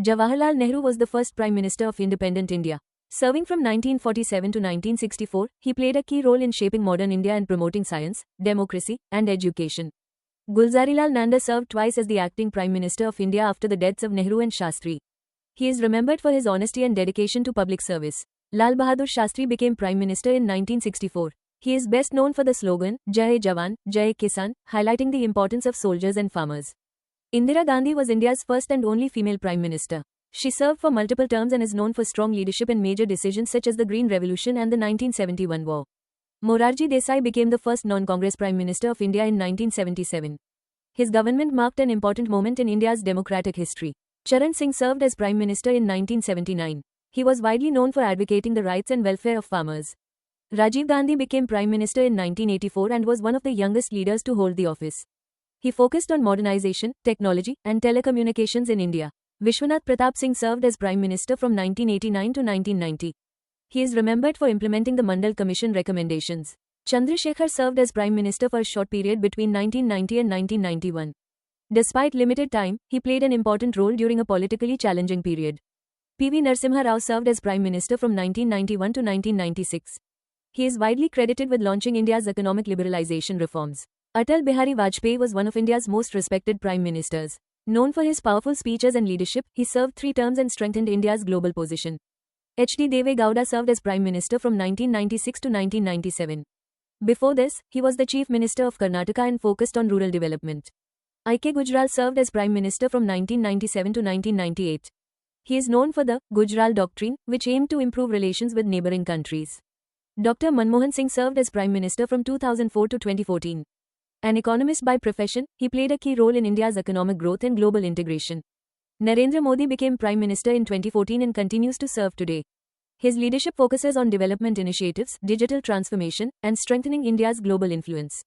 Jawaharlal Nehru was the first Prime Minister of independent India. Serving from 1947 to 1964, he played a key role in shaping modern India and promoting science, democracy, and education. Gulzarilal Nanda served twice as the acting Prime Minister of India after the deaths of Nehru and Shastri. He is remembered for his honesty and dedication to public service. Lal Bahadur Shastri became Prime Minister in 1964. He is best known for the slogan, Jai Jawan, Jai Kisan, highlighting the importance of soldiers and farmers. Indira Gandhi was India's first and only female Prime Minister. She served for multiple terms and is known for strong leadership in major decisions such as the Green Revolution and the 1971 war. Morarji Desai became the first non-Congress Prime Minister of India in 1977. His government marked an important moment in India's democratic history. Charan Singh served as Prime Minister in 1979. He was widely known for advocating the rights and welfare of farmers. Rajiv Gandhi became Prime Minister in 1984 and was one of the youngest leaders to hold the office. He focused on modernization, technology, and telecommunications in India. Vishwanath Pratap Singh served as Prime Minister from 1989 to 1990. He is remembered for implementing the Mandal Commission recommendations. Chandrasekhar served as Prime Minister for a short period between 1990 and 1991. Despite limited time, he played an important role during a politically challenging period. P.V. Narasimha Rao served as Prime Minister from 1991 to 1996. He is widely credited with launching India's economic liberalization reforms. Atal Bihari Vajpayee was one of India's most respected prime ministers. Known for his powerful speeches and leadership, he served 3 terms and strengthened India's global position. H.D. Deve Gowda served as Prime Minister from 1996 to 1997. Before this, he was the Chief Minister of Karnataka and focused on rural development. I.K. Gujral served as Prime Minister from 1997 to 1998. He is known for the Gujral Doctrine, which aimed to improve relations with neighboring countries. Dr. Manmohan Singh served as Prime Minister from 2004 to 2014. An economist by profession, he played a key role in India's economic growth and global integration. Narendra Modi became Prime Minister in 2014 and continues to serve today. His leadership focuses on development initiatives, digital transformation, and strengthening India's global influence.